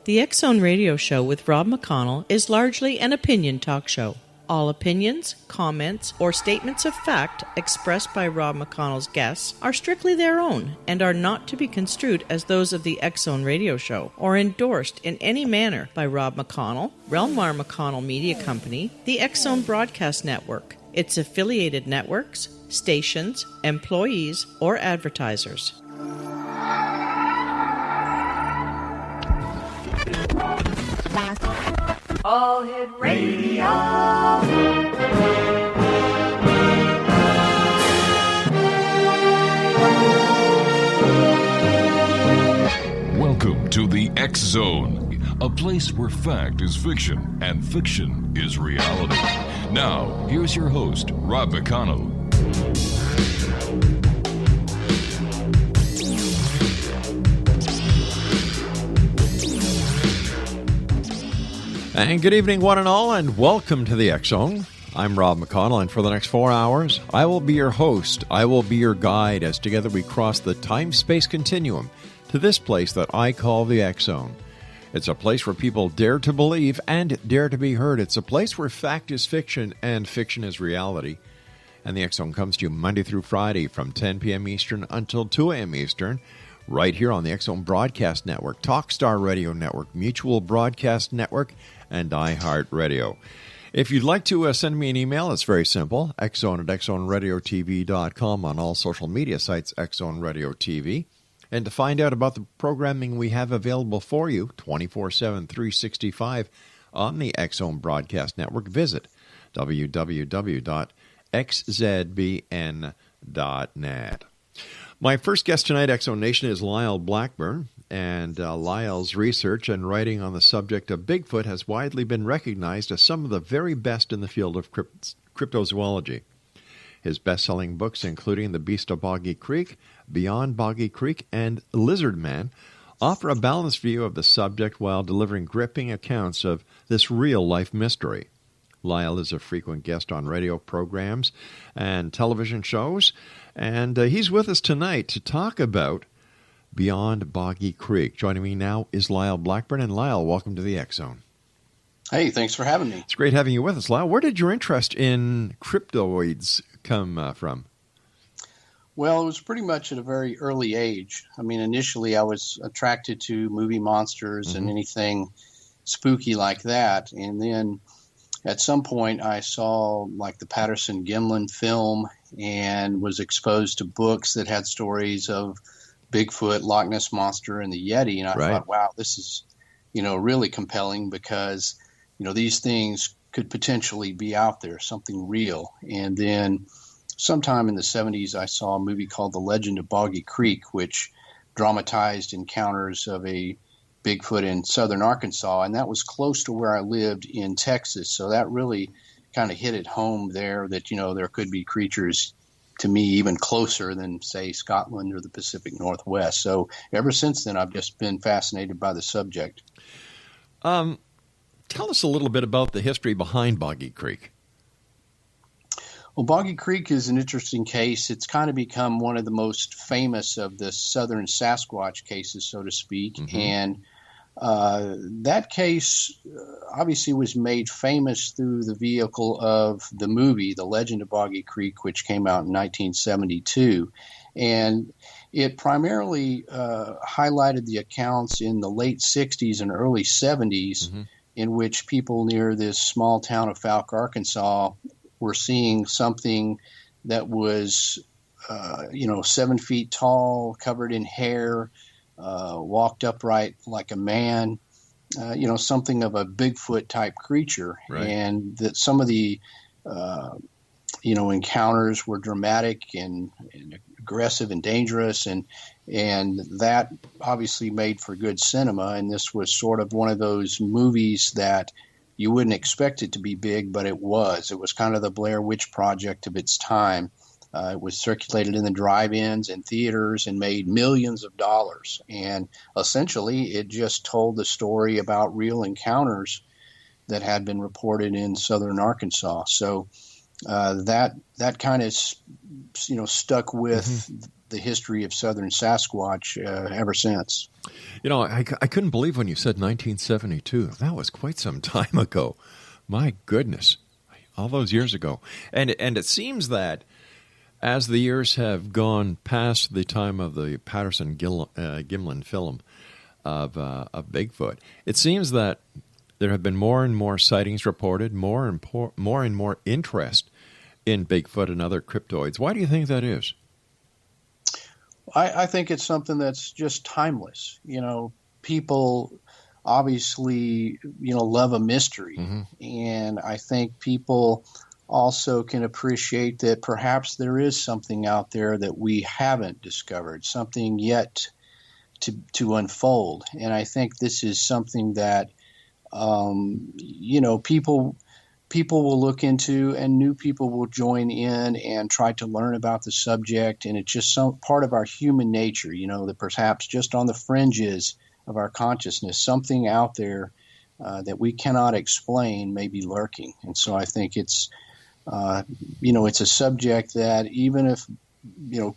The X-Zone Radio Show with Rob McConnell is largely an opinion talk show. All opinions, comments, or statements of fact expressed by Rob McConnell's guests are strictly their own and are not to be construed as those of the X-Zone Radio Show or endorsed in any manner by Rob McConnell, rel-mar McConnell Media Company, the X-Zone Broadcast Network, its affiliated networks, stations, employees, or advertisers. All Hit Radio. Welcome to the X Zone, a place where fact is fiction and fiction is reality. Now, here's your host, Rob McConnell. And good evening, one and all, and welcome to the X-Zone. I'm Rob McConnell, and for the next 4 hours, I will be your host. I will be your guide as together we cross the time-space continuum to this place that I call the X-Zone. It's a place where people dare to believe and dare to be heard. It's a place where fact is fiction and fiction is reality. And the X-Zone comes to you Monday through Friday from 10 p.m. Eastern until 2 a.m. Eastern, right here on the X-Zone Broadcast Network, Talkstar Radio Network, Mutual Broadcast Network, and iHeartRadio. If you'd like to send me an email, it's very simple, xzone at xzoneradiotv.com, on all social media sites, X-Zone Radio TV. And to find out about the programming we have available for you 24/7, 365 on the X-Zone Broadcast Network, visit www.xzbn.net. My first guest tonight, X-Zone Nation, is Lyle Blackburn, and Lyle's research and writing on the subject of Bigfoot has widely been recognized as some of the very best in the field of cryptozoology. His best-selling books, including The Beast of Boggy Creek, Beyond Boggy Creek, and Lizard Man, offer a balanced view of the subject while delivering gripping accounts of this real-life mystery. Lyle is a frequent guest on radio programs and television shows, and he's with us tonight to talk about Beyond Boggy Creek. Joining me now is Lyle Blackburn. And Lyle, welcome to the X-Zone. Hey, thanks for having me. It's great having you with us, Lyle. Where did your interest in cryptoids come from? Well, it was pretty much at a very early age. I mean, initially I was attracted to movie monsters and anything spooky like that. And then at some point I saw like the Patterson-Gimlin film and was exposed to books that had stories of Bigfoot, Loch Ness Monster, and the Yeti. And I thought, wow, this is, really compelling because, these things could potentially be out there, something real. And then sometime in the 70s, I saw a movie called The Legend of Boggy Creek, which dramatized encounters of a Bigfoot in southern Arkansas. And that was close to where I lived in Texas. So that really kind of hit it home there that, there could be creatures to me even closer than, say, Scotland or the Pacific Northwest. So ever since then, I've just been fascinated by the subject. Tell us a little bit about the history behind Boggy Creek. Well, Boggy Creek is an interesting case. It's kind of become one of the most famous of the southern Sasquatch cases, so to speak. And that case obviously was made famous through the vehicle of the movie, The Legend of Boggy Creek, which came out in 1972. And it primarily highlighted the accounts in the late 60s and early 70s in which people near this small town of Fouke, Arkansas, were seeing something that was, 7 feet tall, covered in hair, walked upright like a man, something of a Bigfoot type creature. Right. And that some of the, encounters were dramatic and aggressive and dangerous. And that obviously made for good cinema. And this was sort of one of those movies that you wouldn't expect it to be big, but it was. It was kind of the Blair Witch Project of its time. It was circulated in the drive-ins and theaters and made millions of dollars. And essentially, it just told the story about real encounters that had been reported in southern Arkansas. So that kind of stuck with the history of southern Sasquatch ever since. I couldn't believe when you said 1972. That was quite some time ago. My goodness, all those years ago. And it seems that as the years have gone past the time of the Patterson-Gimlin film of Bigfoot, it seems that there have been more and more sightings reported, more and more interest in Bigfoot and other cryptoids. Why do you think that is? I think it's something that's just timeless. People obviously, love a mystery. And I think people also can appreciate that perhaps there is something out there that we haven't discovered, something yet to unfold. And I think this is something that, people will look into, and new people will join in and try to learn about the subject. And it's just some part of our human nature, that perhaps just on the fringes of our consciousness, something out there that we cannot explain may be lurking. And so I think it's a subject that even if,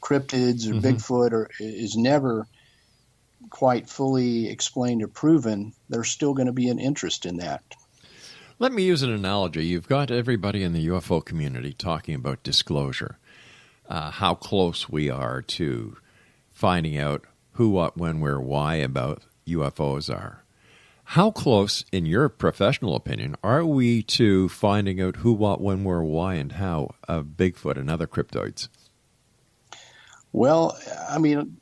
cryptids or Bigfoot is never quite fully explained or proven, there's still going to be an interest in that. Let me use an analogy. You've got everybody in the UFO community talking about disclosure, how close we are to finding out who, what, when, where, why about UFOs are. How close, in your professional opinion, are we to finding out who, what, when, where, why, and how of Bigfoot and other cryptoids? Well, I mean,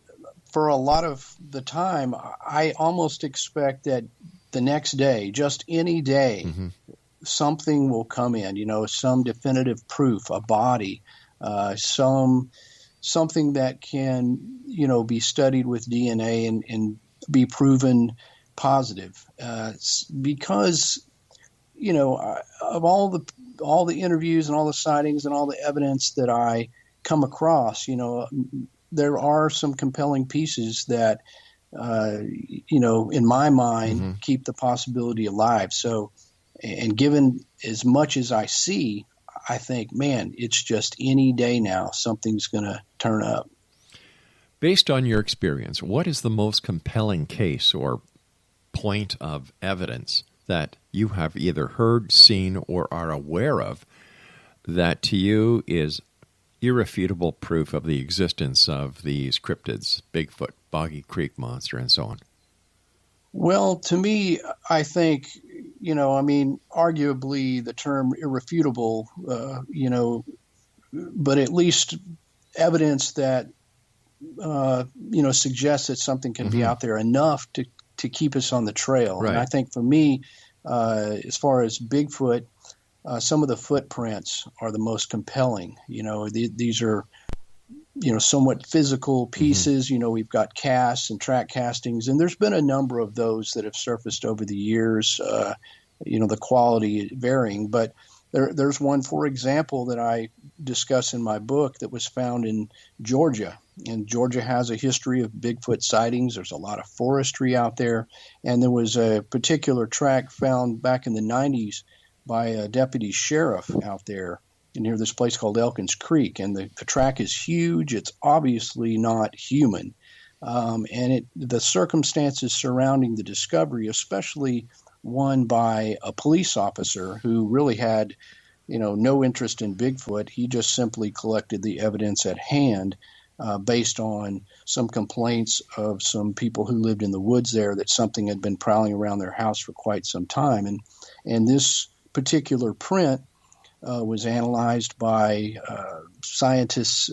for a lot of the time, I almost expect that the next day, just any day, something will come in, some definitive proof, a body, something that can, be studied with DNA and be proven positive. Because, of all the interviews and all the sightings and all the evidence that I come across, there are some compelling pieces that, in my mind, keep the possibility alive. So, and given as much as I see, I think, man, it's just any day now, something's going to turn up. Based on your experience, what is the most compelling case or point of evidence that you have either heard, seen, or are aware of that to you is irrefutable proof of the existence of these cryptids, Bigfoot, Boggy Creek Monster, and so on? Well, to me, I think, arguably the term irrefutable, but at least evidence that, suggests that something can be out there enough to keep us on the trail. Right. And I think for me, as far as Bigfoot, some of the footprints are the most compelling. These are, somewhat physical pieces. We've got casts and track castings, and there's been a number of those that have surfaced over the years, the quality varying. But there's one, for example, that I discuss in my book that was found in Georgia. And Georgia has a history of Bigfoot sightings. There's a lot of forestry out there. And there was a particular track found back in the 90s by a deputy sheriff out there near this place called Elkins Creek. And the track is huge. It's obviously not human. And the circumstances surrounding the discovery, especially one by a police officer who really had, no interest in Bigfoot. He just simply collected the evidence at hand based on some complaints of some people who lived in the woods there that something had been prowling around their house for quite some time. And this particular print was analyzed by scientists,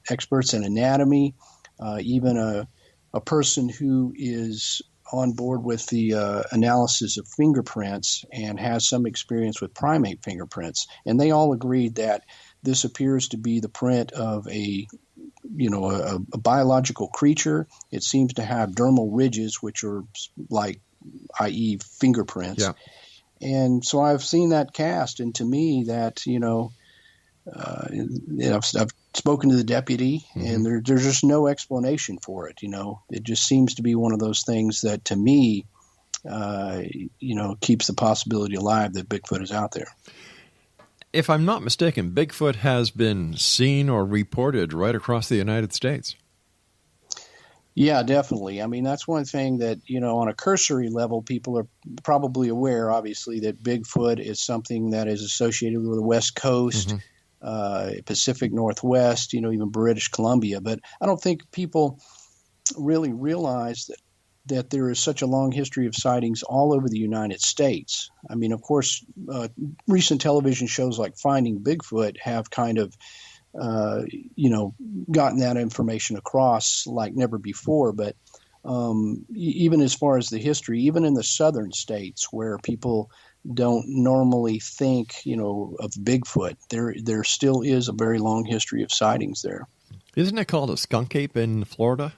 experts in anatomy, even a person who is on board with the analysis of fingerprints and has some experience with primate fingerprints. And they all agreed that this appears to be the print of a biological creature. It seems to have dermal ridges, which are like, i.e. fingerprints. Yeah. And so I've seen that cast, and to me that, I've spoken to the deputy, and there's just no explanation for it. It just seems to be one of those things that, to me, keeps the possibility alive that Bigfoot is out there. if I'm not mistaken, Bigfoot has been seen or reported right across the United States. Yeah, definitely. I mean, that's one thing that, on a cursory level, people are probably aware, obviously, that Bigfoot is something that is associated with the West Coast, Pacific Northwest, even British Columbia. But I don't think people really realize that there is such a long history of sightings all over the United States. I mean, of course, recent television shows like Finding Bigfoot have kind of gotten that information across like never before. But even as far as the history, even in the southern states where people don't normally think, of Bigfoot, there still is a very long history of sightings there. Isn't it called a skunk ape in Florida?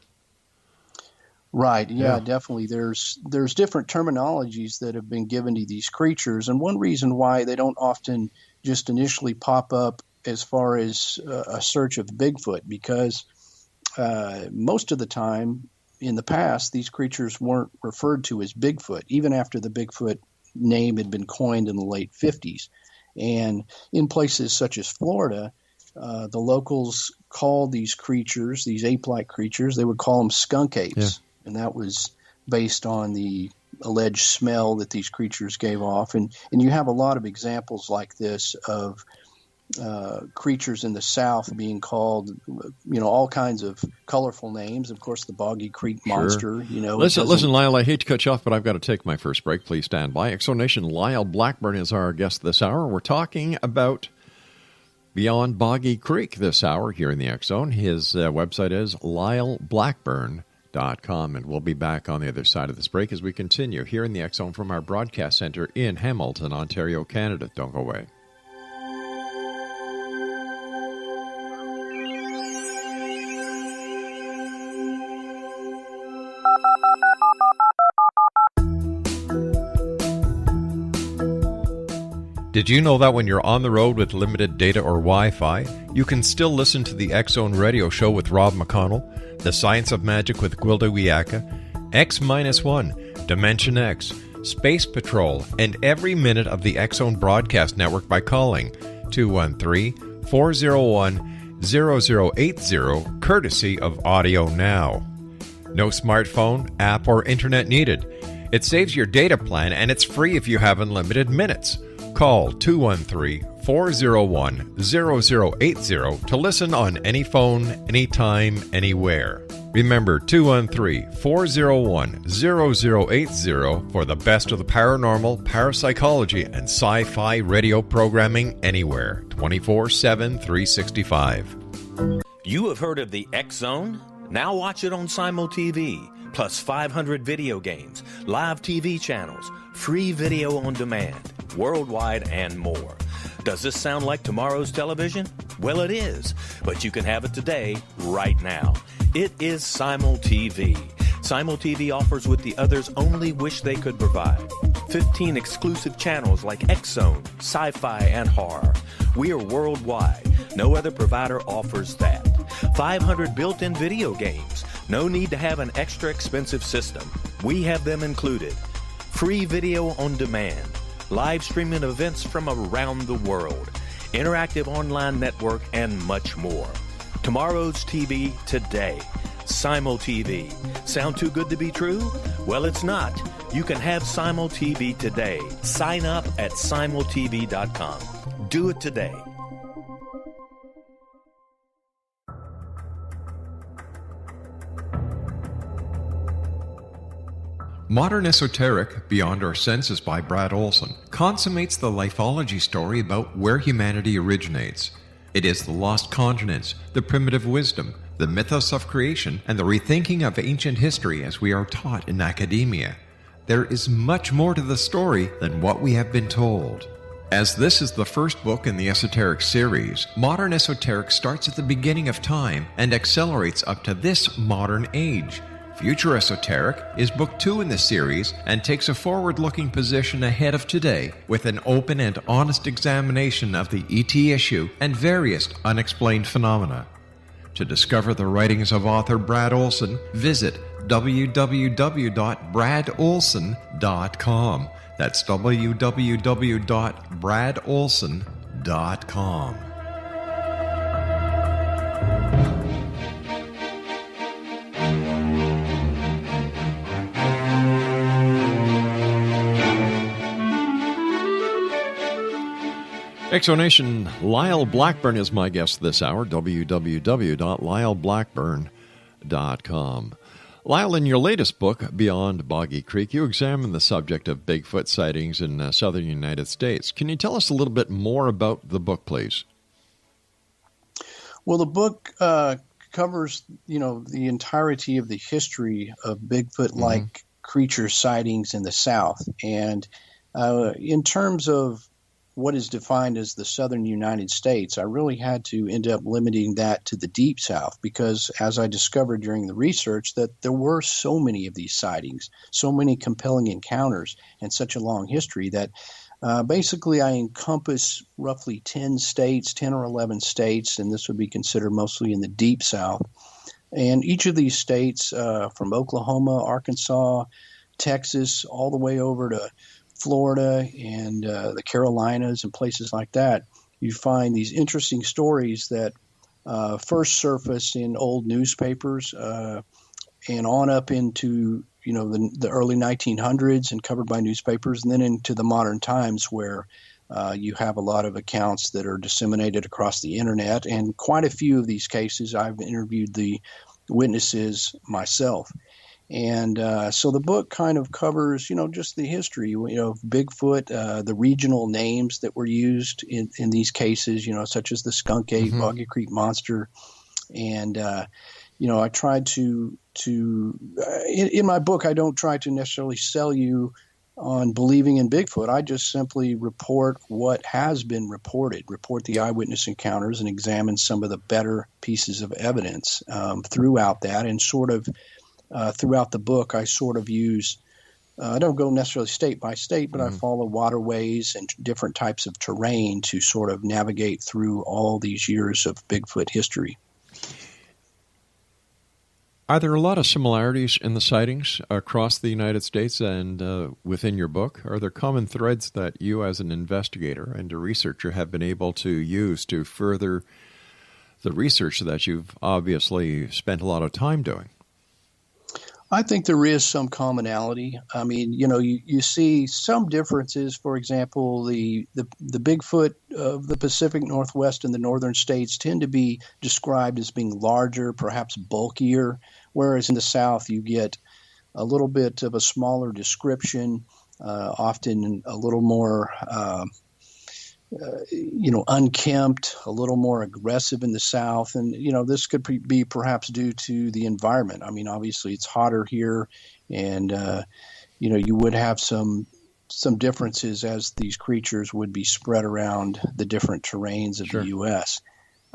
Right. Yeah, definitely. There's different terminologies that have been given to these creatures. And one reason why they don't often just initially pop up as far as a search of Bigfoot, because most of the time in the past, these creatures weren't referred to as Bigfoot, even after the Bigfoot name had been coined in the late 50s. And in places such as Florida, the locals called these creatures, these ape-like creatures, they would call them skunk apes. Yeah. And that was based on the alleged smell that these creatures gave off. And you have a lot of examples like this of creatures in the South being called, all kinds of colorful names. Of course, the Boggy Creek Monster. Sure. Listen, Lyle, I hate to cut you off, but I've got to take my first break. Please stand by. Exonation Lyle Blackburn is our guest this hour. We're talking about Beyond Boggy Creek this hour here in the X Zone. His website is lyleblackburn.com, and we'll be back on the other side of this break as we continue here in the X Zone from our broadcast center in Hamilton, Ontario, Canada. Don't go away. Did you know that when you're on the road with limited data or Wi-Fi, you can still listen to the X-Zone radio show with Rob McConnell, The Science of Magic with Gwilda Wiyaka, X-1, Dimension X, Space Patrol, and every minute of the X-Zone broadcast network by calling 213-401-0080, courtesy of Audio Now. No smartphone, app, or internet needed. It saves your data plan, and it's free if you have unlimited minutes. Call 213-401-0080 to listen on any phone, anytime, anywhere. Remember, 213-401-0080 for the best of the paranormal, parapsychology, and sci-fi radio programming anywhere, 24/7, 365. You have heard of the X Zone? Now watch it on Simul TV, plus 500 video games, live TV channels, free video on demand, worldwide, and more. Does this sound like tomorrow's television? Well, it is, but you can have it today, right now. It is Simul TV. Simul TV offers what the others only wish they could provide. 15 exclusive channels like X-Zone, Sci-Fi, and Horror. We are worldwide. No other provider offers that. 500 built-in video games. No need to have an extra expensive system. We have them included. Free video on demand. Live streaming events from around the world. Interactive online network, and much more. Tomorrow's TV today. Simul TV. Sound too good to be true? Well, it's not. You can have Simul TV today. Sign up at simultv.com. Do it today. Modern Esoteric, Beyond Our Senses by Brad Olson, consummates the lifeology story about where humanity originates. It is the lost continents, the primitive wisdom, the mythos of creation, and the rethinking of ancient history as we are taught in academia. There is much more to the story than what we have been told. As this is the first book in the Esoteric series, Modern Esoteric starts at the beginning of time and accelerates up to this modern age. Future Esoteric is book 2 in the series and takes a forward-looking position ahead of today with an open and honest examination of the ET issue and various unexplained phenomena. To discover the writings of author Brad Olson, visit www.bradolson.com. That's www.bradolson.com. BigfootBookTalk.com. Exonation, Lyle Blackburn is my guest this hour, www.lyleblackburn.com. Lyle, in your latest book, Beyond Boggy Creek, you examine the subject of Bigfoot sightings in southern United States. Can you tell us a little bit more about the book, please? Well, the book covers, the entirety of the history of Bigfoot-like creature sightings in the South. And in terms of what is defined as the southern United States, I really had to end up limiting that to the deep South because, as I discovered during the research, that there were so many of these sightings, so many compelling encounters, and such a long history that basically I encompass roughly 10 or 11 states, and this would be considered mostly in the deep South. And each of these states, from Oklahoma, Arkansas, Texas, all the way over to Florida and the Carolinas and places like that, you find these interesting stories that first surface in old newspapers and on up into the early 1900s and covered by newspapers, and then into the modern times where you have a lot of accounts that are disseminated across the internet. And quite a few of these cases I've interviewed the witnesses myself. And so the book kind of covers, just the history, of Bigfoot, the regional names that were used in these cases, such as the Skunk Ape, Boggy Creek Monster. And, I tried to in my book, I don't try to necessarily sell you on believing in Bigfoot. I just simply report what has been reported, report the eyewitness encounters, and examine some of the better pieces of evidence throughout that, and sort of throughout the book, I sort of use, I don't go necessarily state by state, but I follow waterways and different types of terrain to sort of navigate through all these years of Bigfoot history. Are there a lot of similarities in the sightings across the United States and within your book? Are there common threads that you as an investigator and a researcher have been able to use to further the research that you've obviously spent a lot of time doing? I think there is some commonality. I mean, you see some differences. For example, the Bigfoot of the Pacific Northwest and the northern states tend to be described as being larger, perhaps bulkier, whereas in the South you get a little bit of a smaller description, often a little more unkempt, a little more aggressive in the South. And, this could be perhaps due to the environment. I mean, obviously it's hotter here, and, you would have some differences as these creatures would be spread around the different terrains of the U.S.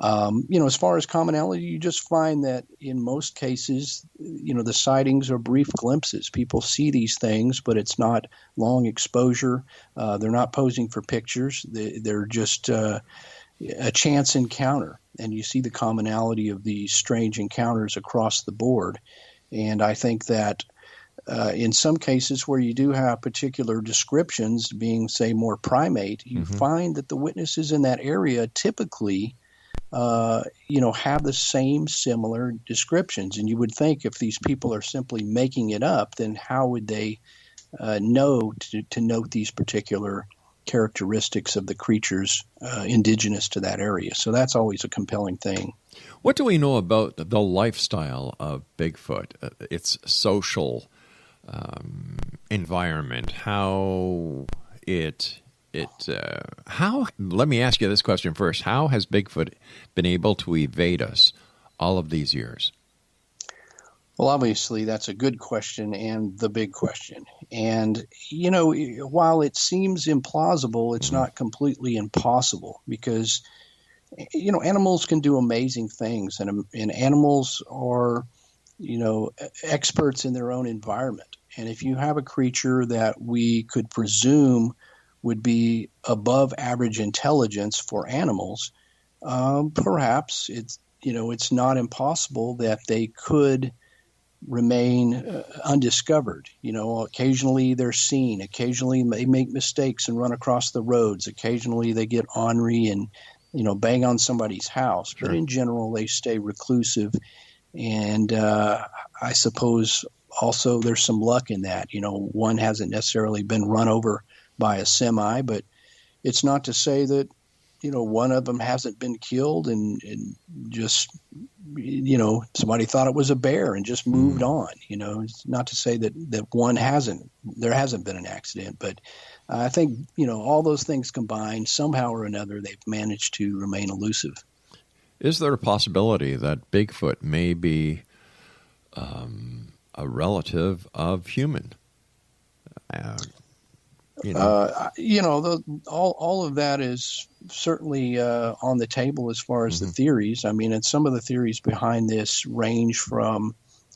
As far as commonality, you just find that in most cases, the sightings are brief glimpses. People see these things, but it's not long exposure. They're not posing for pictures. They're just a chance encounter. And you see the commonality of these strange encounters across the board. And I think that in some cases where you do have particular descriptions being, say, more primate, you find that the witnesses in that area typically have the same similar descriptions. And you would think if these people are simply making it up, then how would they know to note these particular characteristics of the creatures indigenous to that area? So that's always a compelling thing. What do we know about the lifestyle of Bigfoot, its social environment, how let me ask you this question first. How has Bigfoot been able to evade us all of these years? Well, obviously, that's a good question and the big question. And, while it seems implausible, it's not completely impossible because, animals can do amazing things, and animals are, experts in their own environment. And if you have a creature that we could presume would be above average intelligence for animals, perhaps it's not impossible that they could remain undiscovered. Occasionally they're seen. Occasionally they make mistakes and run across the roads. Occasionally they get ornery and, bang on somebody's house. Sure. But in general, they stay reclusive. And I suppose also there's some luck in that. One hasn't necessarily been run over by a semi, but it's not to say that, one of them hasn't been killed and just, somebody thought it was a bear and just moved on. It's not to say that there hasn't been an accident, but I think, all those things combined, somehow or another, they've managed to remain elusive. Is there a possibility that Bigfoot may be a relative of human? All of that is certainly on the table as far as the theories. I mean, and some of the theories behind this range from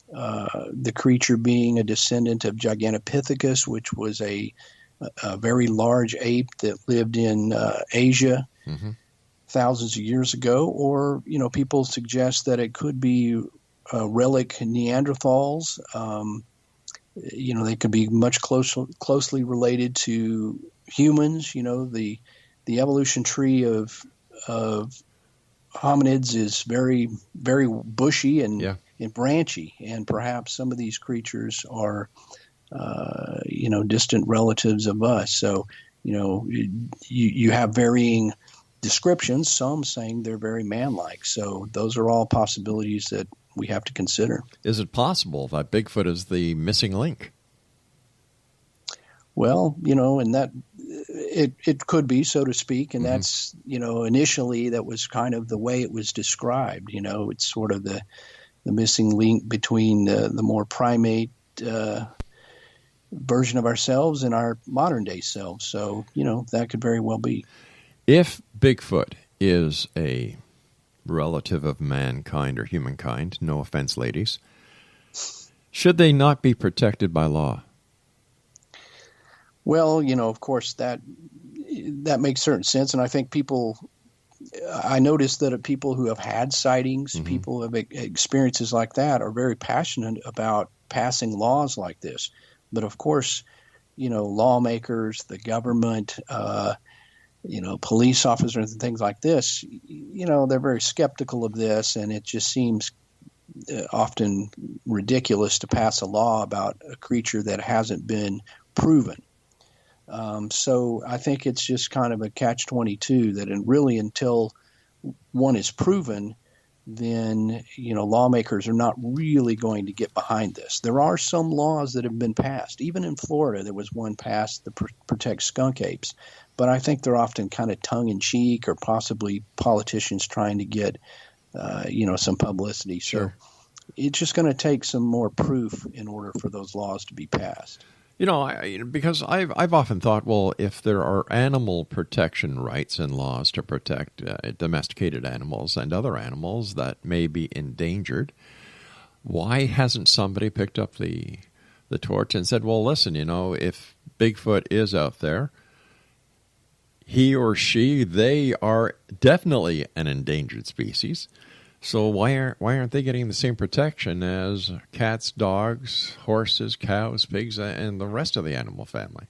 the creature being a descendant of Gigantopithecus, which was a very large ape that lived in Asia thousands of years ago, or people suggest that it could be relic Neanderthals. They could be much closely related to humans. The evolution tree of hominids is very, very bushy and branchy, and perhaps some of these creatures are, distant relatives of us. So, you have varying descriptions. Some saying they're very man-like. So those are all possibilities that we have to consider. Is it possible that Bigfoot is the missing link? Well, and that it could be, so to speak, and that's, initially that was kind of the way it was described. It's sort of the missing link between the more primate version of ourselves and our modern day selves. So, that could very well be. If Bigfoot is a relative of mankind or humankind, no offense, ladies, should they not be protected by law? Well, of course, that makes certain sense. And I think I noticed that people who have had sightings, people who have experiences like that, are very passionate about passing laws like this. But of course, lawmakers, the government, police officers and things like this, they're very skeptical of this, and it just seems often ridiculous to pass a law about a creature that hasn't been proven. So I think it's just kind of a catch-22 that really until one is proven, then, lawmakers are not really going to get behind this. There are some laws that have been passed. Even in Florida, there was one passed that protects skunk apes. But I think they're often kind of tongue-in-cheek, or possibly politicians trying to get, some publicity. Sure. So it's just going to take some more proof in order for those laws to be passed. Because I've often thought, well, if there are animal protection rights and laws to protect domesticated animals and other animals that may be endangered, why hasn't somebody picked up the torch and said, well, listen, if Bigfoot is out there, he or she, they are definitely an endangered species. So why aren't they getting the same protection as cats, dogs, horses, cows, pigs, and the rest of the animal family?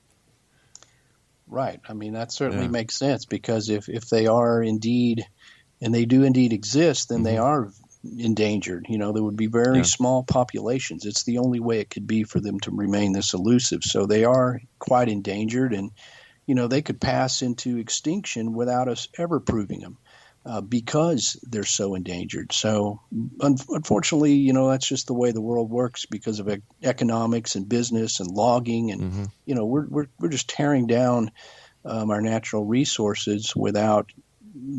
Right. I mean, that certainly makes sense, because if they are indeed, and they do indeed exist, then they are endangered. There would be very small populations. It's the only way it could be for them to remain this elusive. So they are quite endangered, and they could pass into extinction without us ever proving them. Because they're so endangered. So unfortunately, that's just the way the world works because of economics and business and logging. And, we're just tearing down our natural resources without,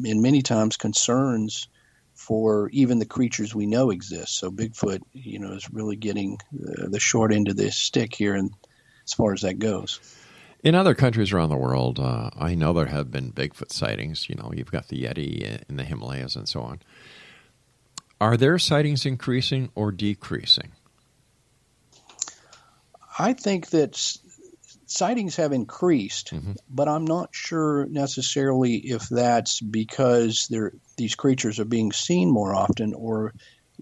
in many times, concerns for even the creatures we know exist. So Bigfoot, is really getting the short end of the stick here, and as far as that goes. In other countries around the world, I know there have been Bigfoot sightings. You've got the Yeti in the Himalayas and so on. Are their sightings increasing or decreasing? I think that sightings have increased, but I'm not sure necessarily if that's because these creatures are being seen more often, or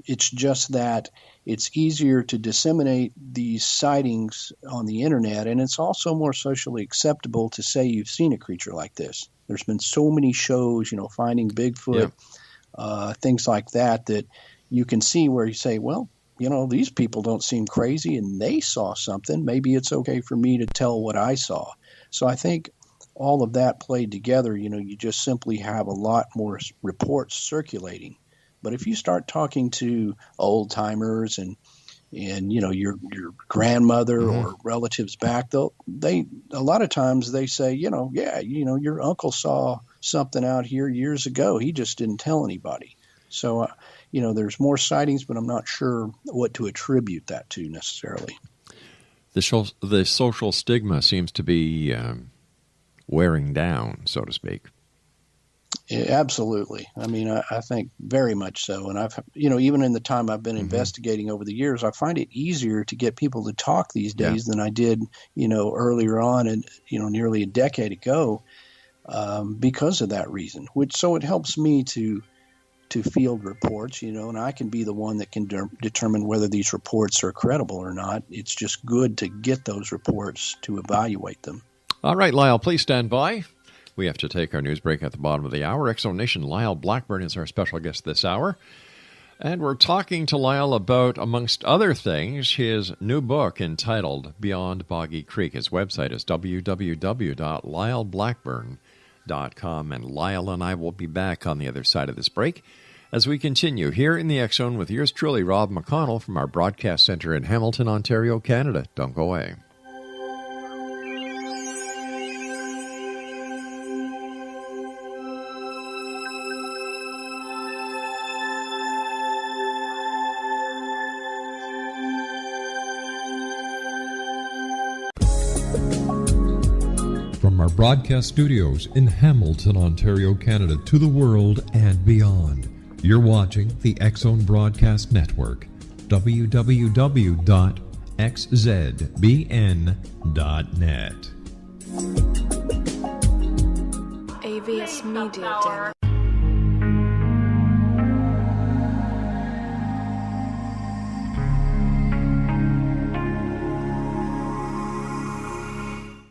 It's just that it's easier to disseminate these sightings on the internet, and it's also more socially acceptable to say you've seen a creature like this. There's been so many shows, Finding Bigfoot, things like that you can see where you say, well, these people don't seem crazy and they saw something. Maybe it's okay for me to tell what I saw. So I think all of that played together, you just simply have a lot more reports circulating. But if you start talking to old timers and your grandmother or relatives back, a lot of times they say, your uncle saw something out here years ago. He just didn't tell anybody. So, there's more sightings, but I'm not sure what to attribute that to necessarily. The social stigma seems to be wearing down, so to speak. Yeah, absolutely. I mean, I think very much so. And I've, even in the time I've been investigating over the years, I find it easier to get people to talk these days than I did, earlier on and, nearly a decade ago, because of that reason. So it helps me to field reports, and I can be the one that can determine whether these reports are credible or not. It's just good to get those reports to evaluate them. All right, Lyle, please stand by. We have to take our news break at the bottom of the hour. X-Zone Nation, Lyle Blackburn is our special guest this hour. And we're talking to Lyle about, amongst other things, his new book entitled Beyond Boggy Creek. His website is www.lyleblackburn.com. And Lyle and I will be back on the other side of this break as we continue here in the X-Zone with yours truly, Rob McConnell, from our broadcast center in Hamilton, Ontario, Canada. Don't go away. From our broadcast studios in Hamilton, Ontario, Canada, to the world and beyond, you're watching the X-Zone Broadcast Network, www.xzbn.net. AVS Media Demo.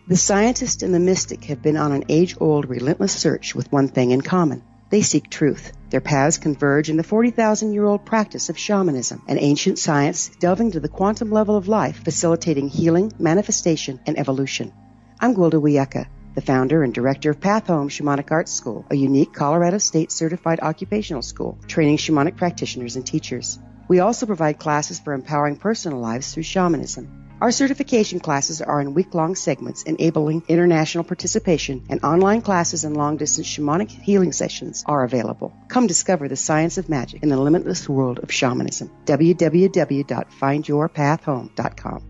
The scientist and the mystic have been on an age-old, relentless search with one thing in common. They seek truth. Their paths converge in the 40,000-year-old practice of shamanism, an ancient science delving to the quantum level of life, facilitating healing, manifestation, and evolution. I'm Gwilda Wiyaka, the founder and director of Path Home Shamanic Arts School, a unique Colorado State-certified occupational school, training shamanic practitioners and teachers. We also provide classes for empowering personal lives through shamanism. Our certification classes are in week-long segments enabling international participation, and online classes and long-distance shamanic healing sessions are available. Come discover the science of magic in the limitless world of shamanism. www.findyourpathhome.com.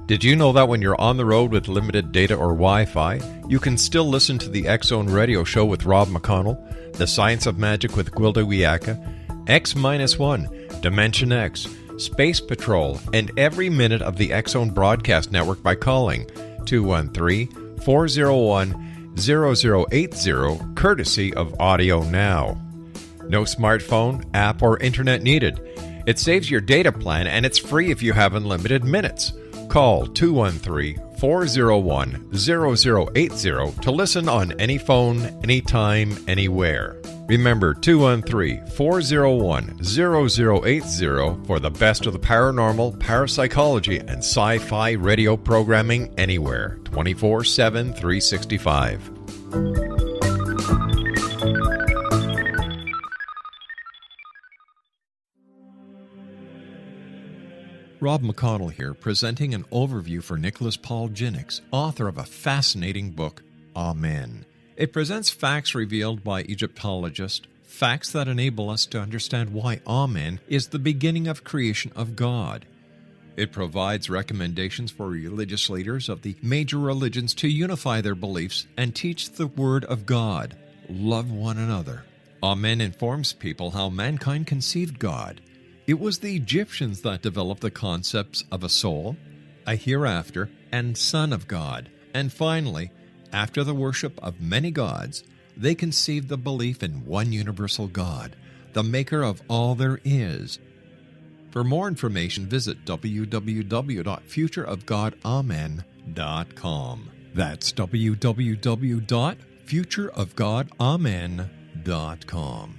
Did you know that when you're on the road with limited data or Wi-Fi, you can still listen to the X-Zone radio show with Rob McConnell, The Science of Magic with Gwilda Wiyaka, X-1, Dimension X, Space Patrol, and every minute of the X-Zone broadcast network by calling 213-401-0080, courtesy of Audio Now. No smartphone, app, or internet needed. It saves your data plan, and it's free if you have unlimited minutes. Call 213-401-0080 to listen on any phone, anytime, anywhere. Remember, 213-401-0080 for the best of the paranormal, parapsychology, and sci-fi radio programming anywhere, 24/7, 365. Rob McConnell here, presenting an overview for Nicholas Paul Jennings, author of a fascinating book, Amen. It presents facts revealed by Egyptologists, facts that enable us to understand why Amen is the beginning of creation of God. It provides recommendations for religious leaders of the major religions to unify their beliefs and teach the Word of God. Love one another. Amen informs people how mankind conceived God. It was the Egyptians that developed the concepts of a soul, a hereafter, and Son of God. And finally, after the worship of many gods, they conceived the belief in one universal God, the maker of all there is. For more information, visit www.futureofgodamen.com. That's www.futureofgodamen.com.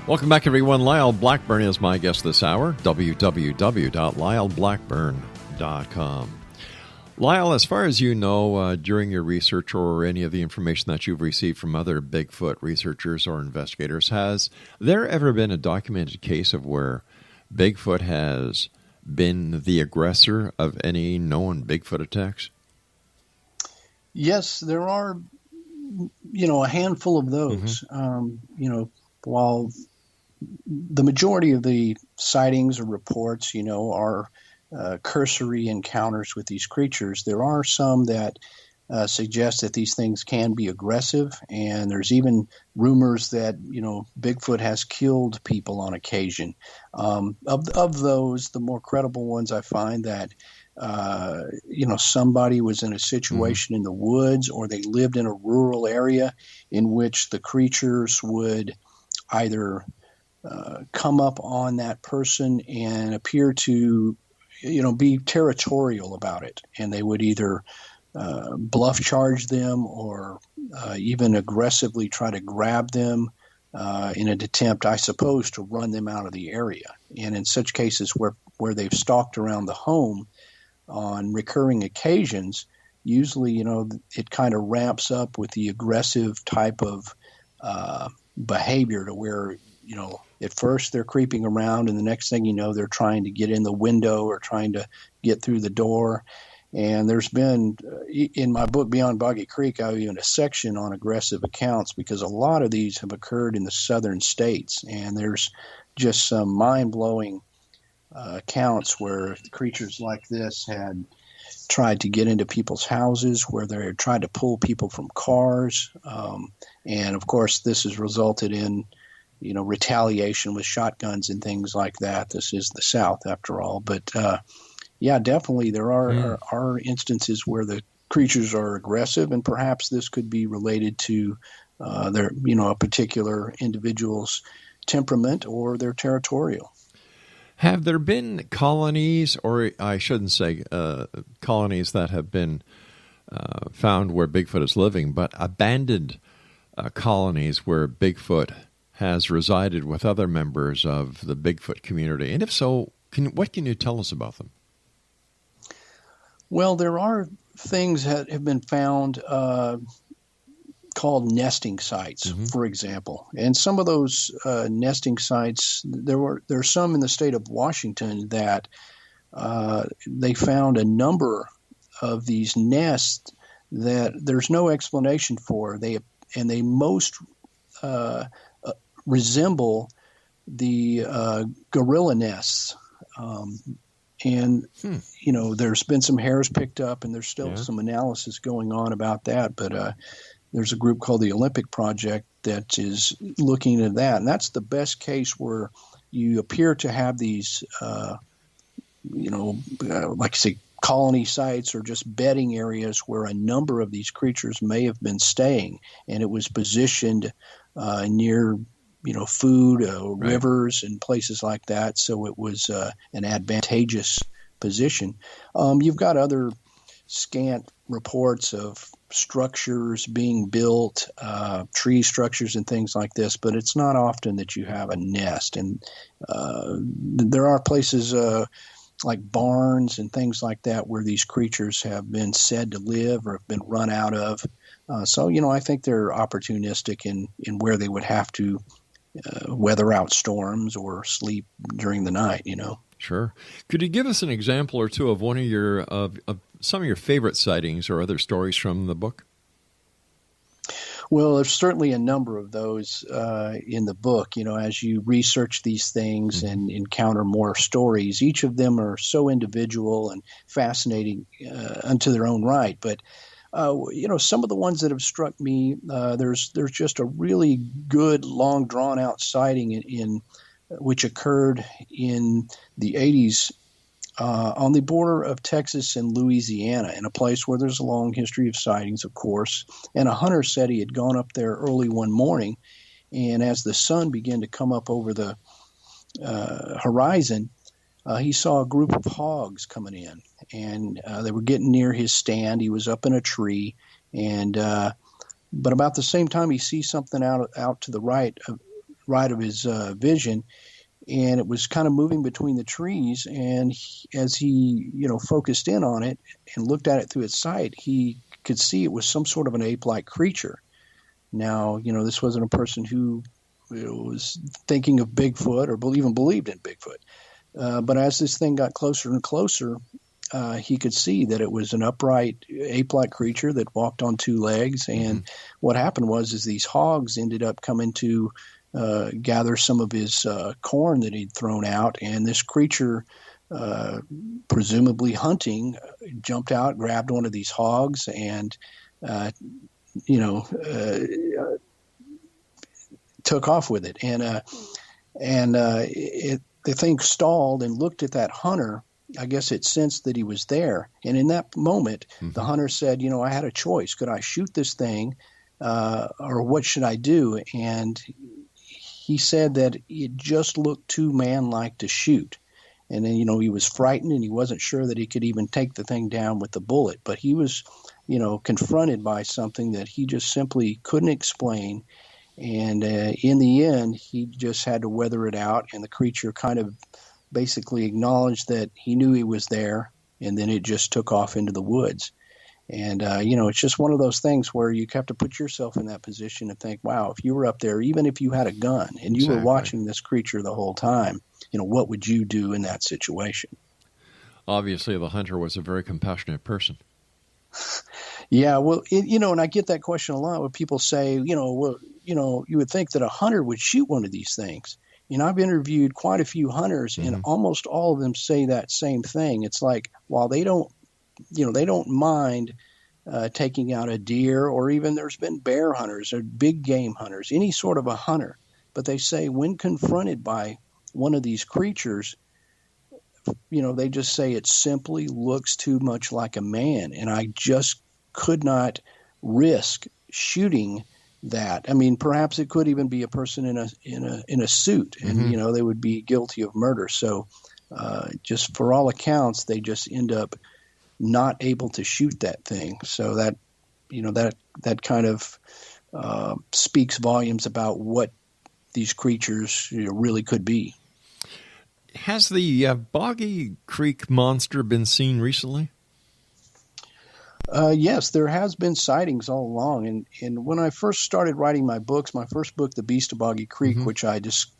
Welcome back, everyone. Lyle Blackburn is my guest this hour, www.lyleblackburn.com. Lyle, as far as you know, during your research or any of the information that you've received from other Bigfoot researchers or investigators, has there ever been a documented case of where Bigfoot has been the aggressor of any known Bigfoot attacks? Yes, there are, a handful of those. While the majority of the sightings or reports, are cursory encounters with these creatures, there are some that suggest that these things can be aggressive, and there's even rumors that Bigfoot has killed people on occasion. Of those, the more credible ones, I find that somebody was in a situation in the woods, or they lived in a rural area in which the creatures would either come up on that person and appear to, be territorial about it. And they would either bluff charge them or even aggressively try to grab them in an attempt, I suppose, to run them out of the area. And in such cases where they've stalked around the home on recurring occasions, usually, it kind of ramps up with the aggressive type of behavior to where, at first they're creeping around, and the next thing you know, they're trying to get in the window or trying to get through the door. And there's been, in my book, Beyond Boggy Creek, I have even a section on aggressive accounts, because a lot of these have occurred in the southern states. And there's just some mind-blowing accounts where creatures like this had tried to get into people's houses, where they tried to pull people from cars. And, of course, this has resulted in, retaliation with shotguns and things like that. This is the South, after all. But, definitely there are instances where the creatures are aggressive, and perhaps this could be related to their, a particular individual's temperament, or their territorial. Have there been colonies, or I shouldn't say colonies that have been found where Bigfoot is living, but abandoned colonies where Bigfoot has resided with other members of the Bigfoot community? And if so, what can you tell us about them? Well, there are things that have been found called nesting sites, for example. And some of those nesting sites, there are some in the state of Washington that they found a number of these nests that there's no explanation for. They most resemble the gorilla nests. There's been some hairs picked up, and there's still some analysis going on about that. But there's a group called the Olympic Project that is looking at that. And that's the best case where you appear to have these, like I say, colony sites or just bedding areas where a number of these creatures may have been staying. And it was positioned near food, rivers and places like that. So it was an advantageous position. You've got other scant reports of structures being built, tree structures and things like this, but it's not often that you have a nest. And there are places like barns and things like that where these creatures have been said to live or have been run out of. So I think they're opportunistic in where they would have to weather out storms or sleep during the night, Sure. Could you give us an example or two of one of your of some of your favorite sightings or other stories from the book? Well, there's certainly a number of those in the book. As you research these things and encounter more stories, each of them are so individual and fascinating unto their own right. But some of the ones that have struck me, there's just a really good, long, drawn-out sighting in which occurred in the 80s on the border of Texas and Louisiana, in a place where there's a long history of sightings, of course. And a hunter said he had gone up there early one morning, and as the sun began to come up over the horizon, he saw a group of hogs coming in, and they were getting near his stand. He was up in a tree, and but about the same time, he sees something out to the right of his vision, and it was kind of moving between the trees. And as he, focused in on it and looked at it through its sight, he could see it was some sort of an ape-like creature. Now, this wasn't a person who was thinking of Bigfoot or even believed in Bigfoot. But as this thing got closer and closer, he could see that it was an upright ape-like creature that walked on two legs. And what happened was these hogs ended up coming to gather some of his corn that he'd thrown out, and this creature, presumably hunting, jumped out, grabbed one of these hogs, and took off with it. And the thing stalled and looked at that hunter. I guess it sensed that he was there, and in that moment, the hunter said, "I had a choice. Could I shoot this thing, or what should I do?" And he said that it just looked too man-like to shoot. And then, he was frightened, and he wasn't sure that he could even take the thing down with the bullet. But he was, confronted by something that he just simply couldn't explain. And in the end, he just had to weather it out. And the creature kind of basically acknowledged that he knew he was there, and then it just took off into the woods. And, it's just one of those things where you have to put yourself in that position and think, wow, if you were up there, even if you had a gun and you were watching this creature the whole time, what would you do in that situation? Obviously, the hunter was a very compassionate person. Yeah, well, and I get that question a lot where people say, you would think that a hunter would shoot one of these things. I've interviewed quite a few hunters, and almost all of them say that same thing. It's like, while they don't mind taking out a deer, or even there's been bear hunters or big game hunters, any sort of a hunter. But they say when confronted by one of these creatures, they just say it simply looks too much like a man. And I just could not risk shooting that. I mean, perhaps it could even be a person in a suit, and, they would be guilty of murder. So just for all accounts, they just end up not able to shoot that thing. So that, that kind of speaks volumes about what these creatures really could be. Has the Boggy Creek Monster been seen recently? Yes, there has been sightings all along. And when I first started writing my books, my first book, The Beast of Boggy Creek, which I just,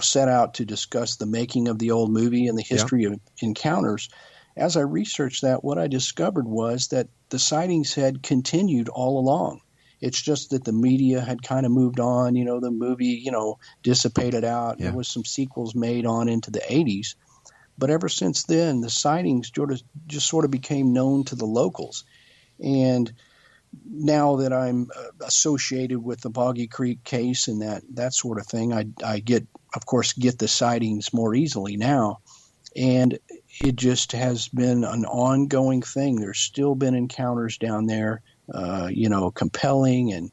set out to discuss the making of the old movie and the history of encounters, as I researched that, what I discovered was that the sightings had continued all along. It's just that the media had kind of moved on. The movie, dissipated out. Yeah. There was some sequels made on into the 80s. But ever since then, the sightings just sort of became known to the locals. And now that I'm associated with the Boggy Creek case and that sort of thing, I get the sightings more easily now. And it just has been an ongoing thing. There's still been encounters down there, compelling and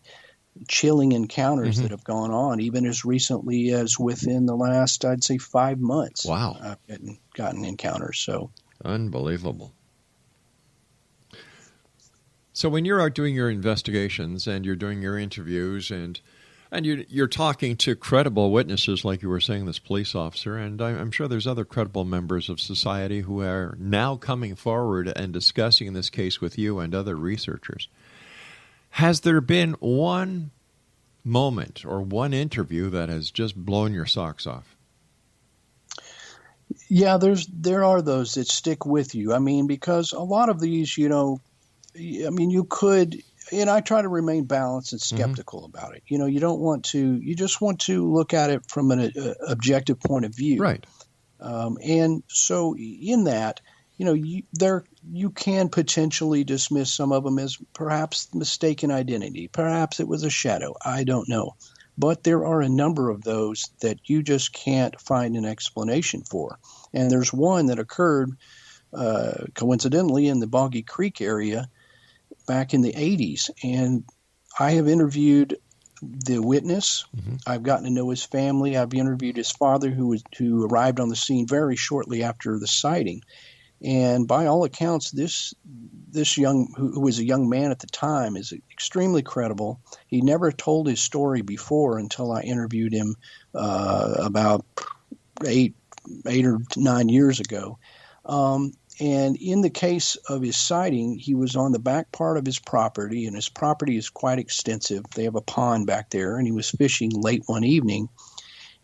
chilling encounters that have gone on, even as recently as within the last, I'd say, 5 months. Wow. I've gotten encounters. So unbelievable. So when you're out doing your investigations and you're doing your interviews and you're talking to credible witnesses, like you were saying, this police officer, and I'm sure there's other credible members of society who are now coming forward and discussing this case with you and other researchers. Has there been one moment or one interview that has just blown your socks off? Yeah, there are those that stick with you. I mean, because a lot of these, you could and I try to remain balanced and skeptical about it. You don't want to, you just want to look at it from an objective point of view. Right. And so in that, you can potentially dismiss some of them as perhaps mistaken identity. Perhaps it was a shadow. I don't know. But there are a number of those that you just can't find an explanation for. And there's one that occurred coincidentally in the Boggy Creek area back in the 80s. And I have interviewed the witness. I've gotten to know his family. I've interviewed his father, who arrived on the scene very shortly after the sighting. And by all accounts, this young, who was a young man at the time, is extremely credible. He never told his story before until I interviewed him about eight or 9 years ago. And in the case of his sighting, he was on the back part of his property, and his property is quite extensive. They have a pond back there, and he was fishing late one evening.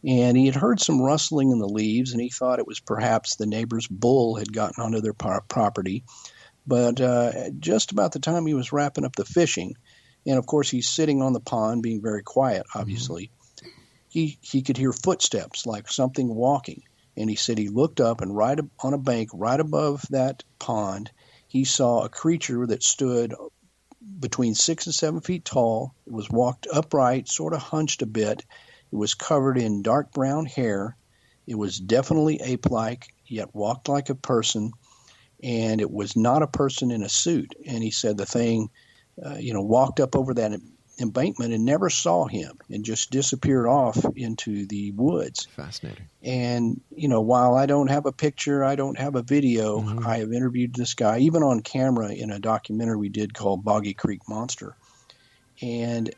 And he had heard some rustling in the leaves, and he thought it was perhaps the neighbor's bull had gotten onto their property. But just about the time he was wrapping up the fishing, and of course he's sitting on the pond being very quiet, obviously, he could hear footsteps like something walking. And he said he looked up, and right on a bank right above that pond, he saw a creature that stood between 6 and 7 feet tall. It was walked upright, sort of hunched a bit. It was covered in dark brown hair. It was definitely ape-like, yet walked like a person. And it was not a person in a suit. And he said the thing, walked up over that embankment and never saw him and just disappeared off into the woods. Fascinating. And, while I don't have a picture, I don't have a video, I have interviewed this guy, even on camera, in a documentary we did called Boggy Creek Monster. And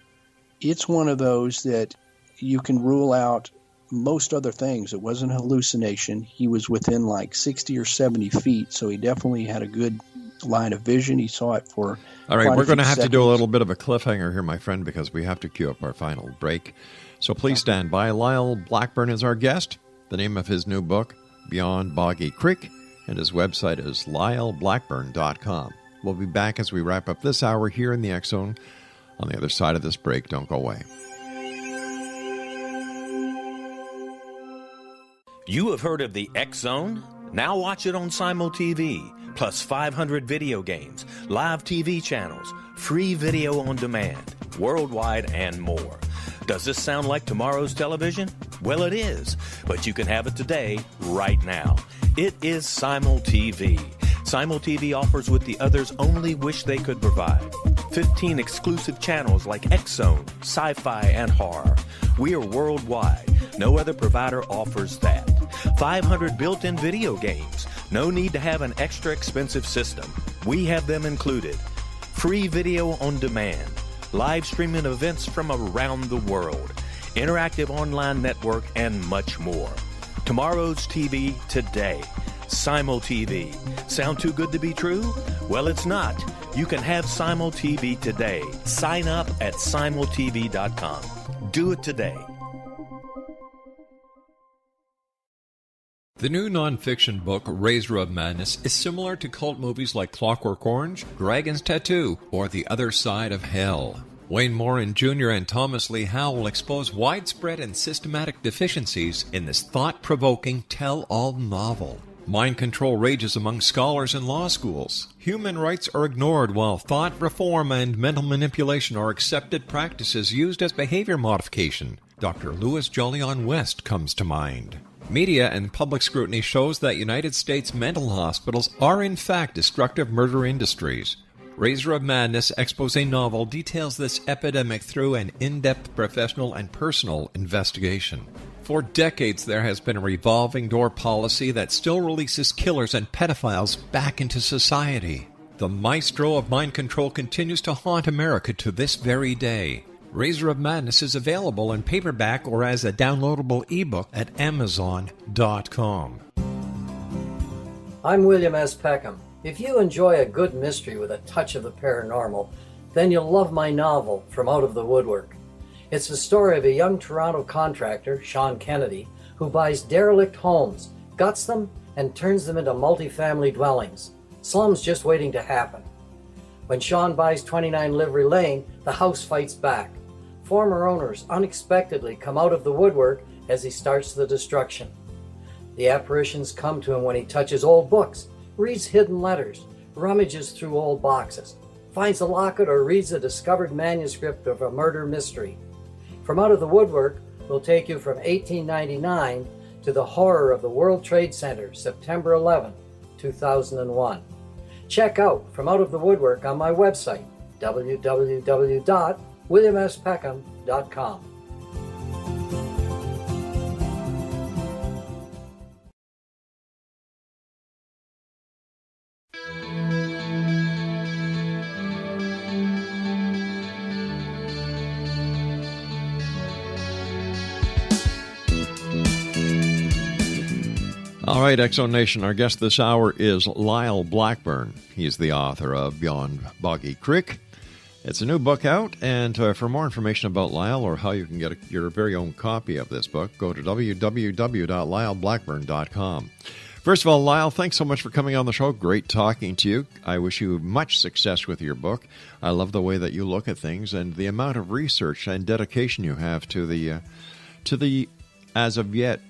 it's one of those that you can rule out most other things. It wasn't a hallucination. He was within like 60 or 70 feet, so he definitely had a good line of vision. He saw it for all right, we're going to have to do a little bit of a cliffhanger here, my friend, because we have to cue up our final break. So please stand by. Lyle Blackburn is our guest. The name of his new book, Beyond Boggy Creek, and his website is lyleblackburn.com. We'll be back as we wrap up this hour here in the X Zone. On the other side of this break, don't go away. You have heard of the X Zone? Now watch it on Simul TV, plus 500 video games, live TV channels, free video on demand, worldwide, and more. Does this sound like tomorrow's television? Well, it is, but you can have it today, right now. It is Simul TV. Simul TV offers what the others only wish they could provide. 15 exclusive channels like X Zone, Sci-Fi, and Horror. We are worldwide. No other provider offers that. 500 built-in video games. No need to have an extra expensive system. We have them included. Free video on demand. Live streaming events from around the world. Interactive online network, and much more. Tomorrow's TV today. Simul TV. Sound too good to be true? Well, it's not. You can have Simul TV today. Sign up at simultv.com. Do it today. The new nonfiction book, Razor of Madness, is similar to cult movies like Clockwork Orange, Dragon's Tattoo, or The Other Side of Hell. Wayne Morin Jr. and Thomas Lee Howell expose widespread and systematic deficiencies in this thought-provoking tell-all novel. Mind control rages among scholars in law schools. Human rights are ignored while thought reform and mental manipulation are accepted practices used as behavior modification. Dr. Louis Jolyon West comes to mind. Media and public scrutiny shows that United States mental hospitals are in fact destructive murder industries. Razor of Madness expose novel details this epidemic through an in-depth professional and personal investigation. For decades, there has been a revolving door policy that still releases killers and pedophiles back into society. The maestro of mind control continues to haunt America to this very day. Razor of Madness is available in paperback or as a downloadable ebook at Amazon.com. I'm William S. Peckham. If you enjoy a good mystery with a touch of the paranormal, then you'll love my novel, From Out of the Woodwork. It's the story of a young Toronto contractor, Sean Kennedy, who buys derelict homes, guts them, and turns them into multifamily dwellings. Slums just waiting to happen. When Sean buys 29 Livery Lane, the house fights back. Former owners unexpectedly come out of the woodwork as he starts the destruction. The apparitions come to him when he touches old books, reads hidden letters, rummages through old boxes, finds a locket, or reads a discovered manuscript of a murder mystery. From Out of the Woodwork will take you from 1899 to the horror of the World Trade Center, September 11, 2001. Check out From Out of the Woodwork on my website, www.williamspeckham.com. All right, X-Zone Nation, our guest this hour is Lyle Blackburn. He's the author of Beyond Boggy Creek. It's a new book out, and for more information about Lyle or how you can get your very own copy of this book, go to www.lyleblackburn.com. First of all, Lyle, thanks so much for coming on the show. Great talking to you. I wish you much success with your book. I love the way that you look at things and the amount of research and dedication you have to the as of yet,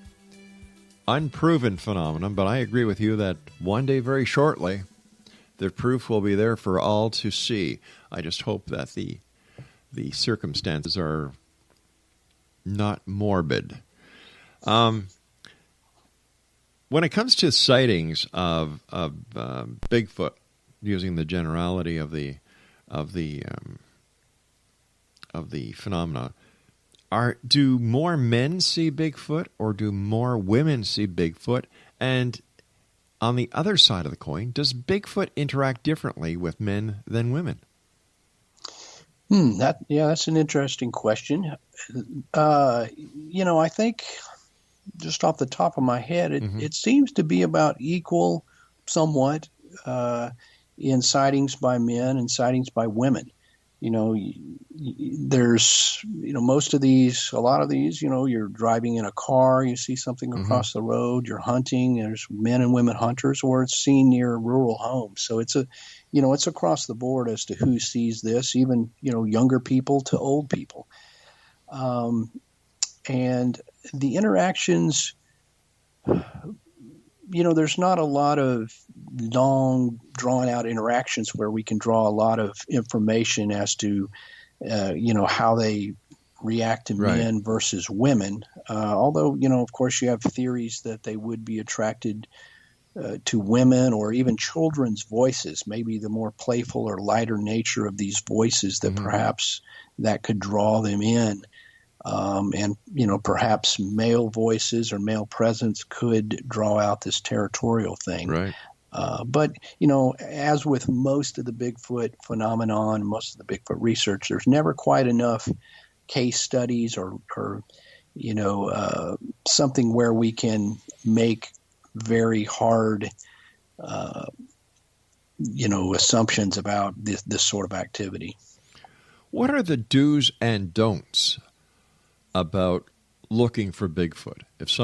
unproven phenomenon, but I agree with you that one day very shortly, the proof will be there for all to see. I just hope that the circumstances are not morbid. When it comes to sightings of Bigfoot, using the generality of the phenomena, do more men see Bigfoot or do more women see Bigfoot? And on the other side of the coin, does Bigfoot interact differently with men than women? That's an interesting question. I think just off the top of my head, it seems to be about equal somewhat in sightings by men and sightings by women. There's, most of these, a lot of these, you're driving in a car, you see something across the road, you're hunting, there's men and women hunters, or it's seen near rural homes. So it's it's across the board as to who sees this, even, younger people to old people. And the interactions, there's not a lot of long, drawn-out interactions where we can draw a lot of information as to, how they react to men versus women. Although, of course, you have theories that they would be attracted to women or even children's voices, maybe the more playful or lighter nature of these voices that perhaps that could draw them in. And perhaps male voices or male presence could draw out this territorial thing. Right. But, as with most of the Bigfoot phenomenon, most of the Bigfoot research, there's never quite enough case studies or something where we can make very hard, assumptions about this sort of activity. What are the do's and don'ts about looking for Bigfoot? If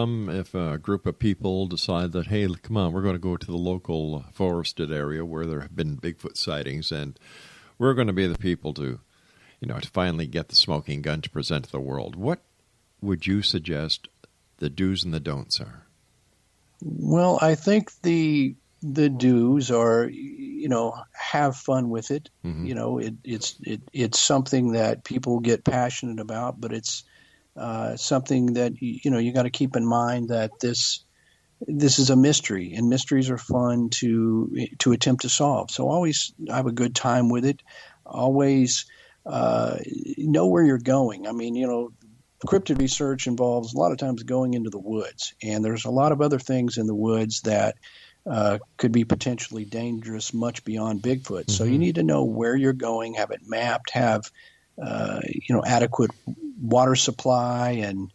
a group of people decide that, hey, come on, we're going to go to the local forested area where there have been Bigfoot sightings, and we're going to be the people to finally get the smoking gun to present to the world. What would you suggest the do's and the don'ts are? Well, I think the do's are, have fun with it. It's something that people get passionate about, but it's something that you got to keep in mind that this is a mystery, and mysteries are fun to attempt to solve. So always have a good time with it. Always know where you're going. I mean, cryptid research involves a lot of times going into the woods, and there's a lot of other things in the woods that could be potentially dangerous, much beyond Bigfoot. So you need to know where you're going, have it mapped, have adequate water supply and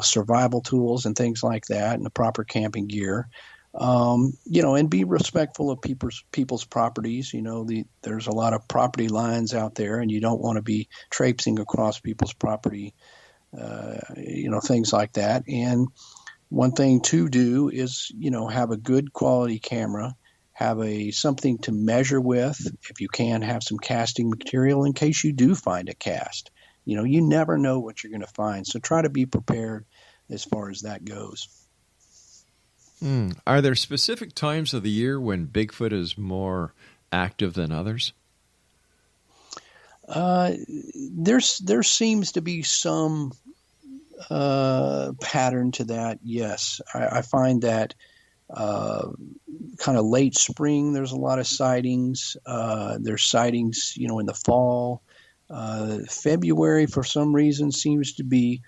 survival tools and things like that, and the proper camping gear. And be respectful of people's properties. There's a lot of property lines out there, and you don't want to be traipsing across people's property, things like that. And one thing to do is, have a good quality camera have something to measure with. If you can, have some casting material in case you do find a cast. You never know what you're going to find, so try to be prepared as far as that goes. Are there specific times of the year when Bigfoot is more active than others? There seems to be some pattern to that. Yes, I find that kind of late spring, there's a lot of sightings. There's sightings, in the fall. February, for some reason, seems to be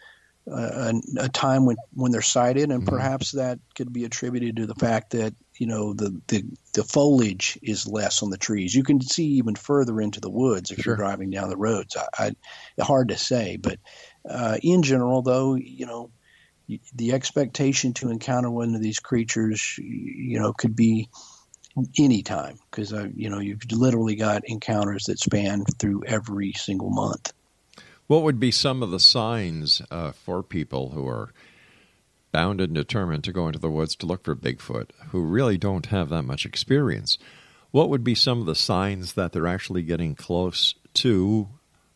a time when they're sighted, and perhaps that could be attributed to the fact that the foliage is less on the trees. You can see even further into the woods if you're driving down the roads. Hard to say, but in general, though, the expectation to encounter one of these creatures, could be any time, because you've literally got encounters that span through every single month. What would be some of the signs for people who are bound and determined to go into the woods to look for Bigfoot, who really don't have that much experience? What would be some of the signs that they're actually getting close to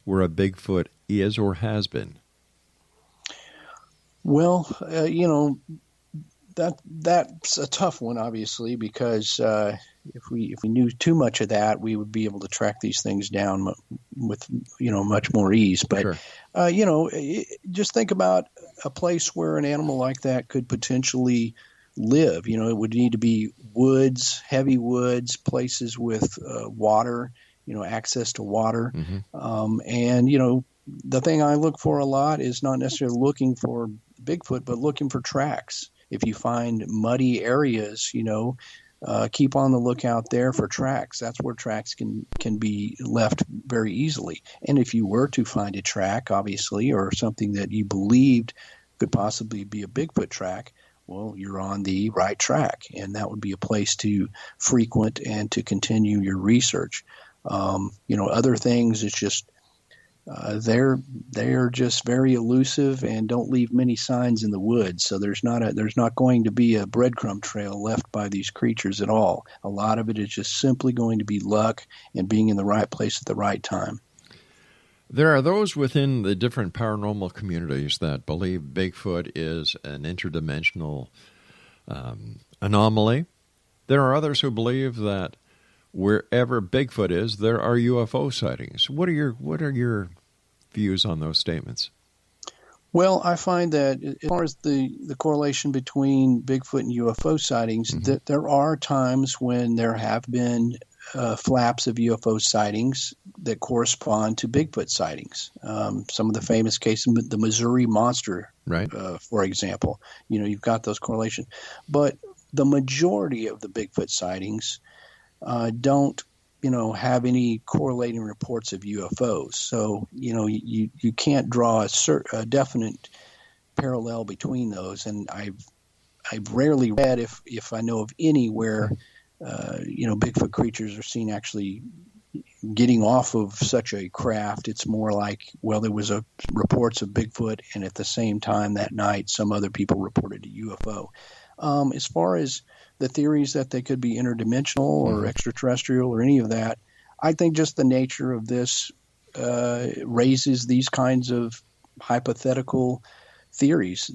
where a Bigfoot is or has been? Well, that's a tough one, obviously, because if we knew too much of that, we would be able to track these things down with much more ease. But just think about a place where an animal like that could potentially live. It would need to be woods, heavy woods, places with water, access to water, and the thing I look for a lot is not necessarily looking for Bigfoot, but looking for tracks. If you find muddy areas, keep on the lookout there for tracks. That's where tracks can be left very easily. And if you were to find a track, obviously, or something that you believed could possibly be a Bigfoot track, well, you're on the right track, and that would be a place to frequent and to continue your research. Other things, it's just they're just very elusive and don't leave many signs in the woods. So there's not going to be a breadcrumb trail left by these creatures at all. A lot of it is just simply going to be luck and being in the right place at the right time. There are those within the different paranormal communities that believe Bigfoot is an interdimensional anomaly. There are others who believe that wherever Bigfoot is, there are UFO sightings. What are your views on those statements? Well, I find that as far as the correlation between Bigfoot and UFO sightings, that there are times when there have been flaps of UFO sightings that correspond to Bigfoot sightings. Some of the famous cases, the Missouri Monster, right? For example, you've got those correlations. But the majority of the Bigfoot sightings don't, have any correlating reports of UFOs. So, you can't draw a definite parallel between those. And I've rarely read, if I know of any, where Bigfoot creatures are seen actually getting off of such a craft. It's more like, well, there was reports of Bigfoot, and at the same time that night, some other people reported a UFO. As far as the theories that they could be interdimensional or extraterrestrial or any of that, I think just the nature of this raises these kinds of hypothetical theories,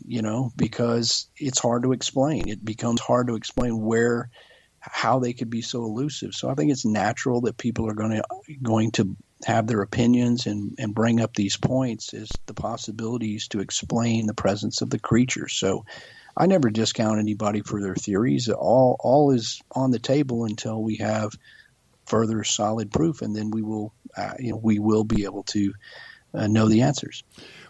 because it's hard to explain. It becomes hard to explain how they could be so elusive. So I think it's natural that people are going to have their opinions and bring up these points as the possibilities to explain the presence of the creature. So I never discount anybody for their theories. All is on the table until we have further solid proof, and then we will be able to know the answers.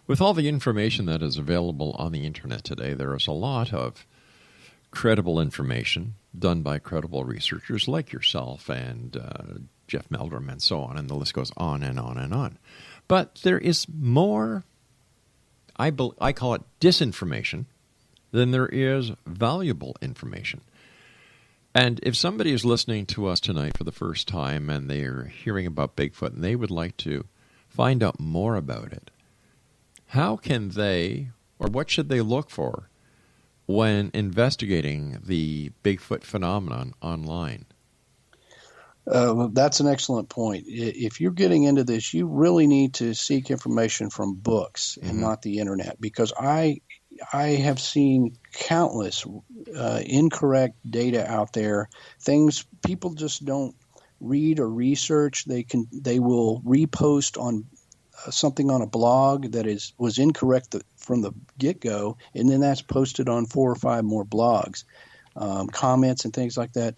With all the information that is available on the internet today, there is a lot of credible information done by credible researchers like yourself and Jeff Meldrum and so on, and the list goes on and on and on. But there is more, I call it disinformation, than there is valuable information. And if somebody is listening to us tonight for the first time and they're hearing about Bigfoot and they would like to find out more about it, how can they, or what should they look for when investigating the Bigfoot phenomenon online? That's an excellent point. If you're getting into this, you really need to seek information from books and not the internet, because I have seen countless incorrect data out there. Things people just don't read or research. They will repost on something on a blog that was incorrect from the get-go, and then that's posted on 4 or 5 more blogs, comments and things like that.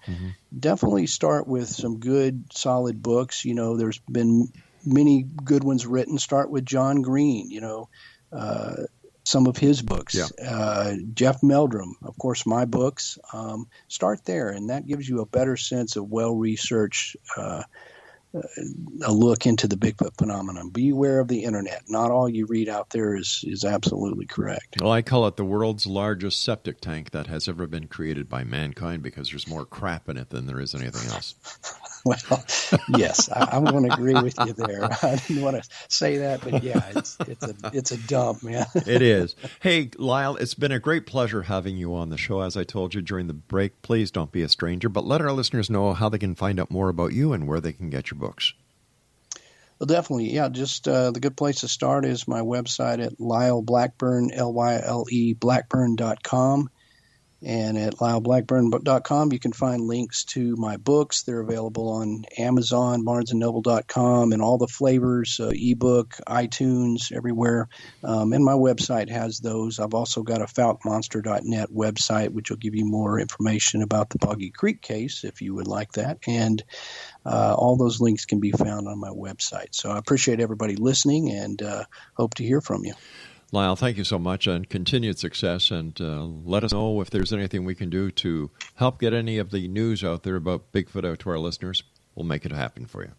Definitely start with some good, solid books. There's been many good ones written. Start with John Green, some of his books. Jeff Meldrum, of course, my books. Start there, and that gives you a better sense of well-researched a look into the Bigfoot phenomenon. Beware of the internet. Not all you read out there is absolutely correct. Well, I call it the world's largest septic tank that has ever been created by mankind, because there's more crap in it than there is anything else. Well, yes, I'm going to agree with you there. I didn't want to say that, but yeah, it's a dump, man. It is. Hey, Lyle, it's been a great pleasure having you on the show. As I told you during the break, please don't be a stranger, but let our listeners know how they can find out more about you and where they can get your books. Well, definitely, yeah. Just the good place to start is my website at Lyle Blackburn, Lyle Blackburn.com. And at lyleblackburn.com, you can find links to my books. They're available on Amazon, BarnesandNoble.com, and all the flavors, ebook, iTunes, everywhere. And my website has those. I've also got a falcmonster.net website, which will give you more information about the Boggy Creek case, if you would like that. And all those links can be found on my website. So I appreciate everybody listening, and hope to hear from you. Lyle, thank you so much, and continued success, and let us know if there's anything we can do to help get any of the news out there about Bigfoot out to our listeners. We'll make it happen for you.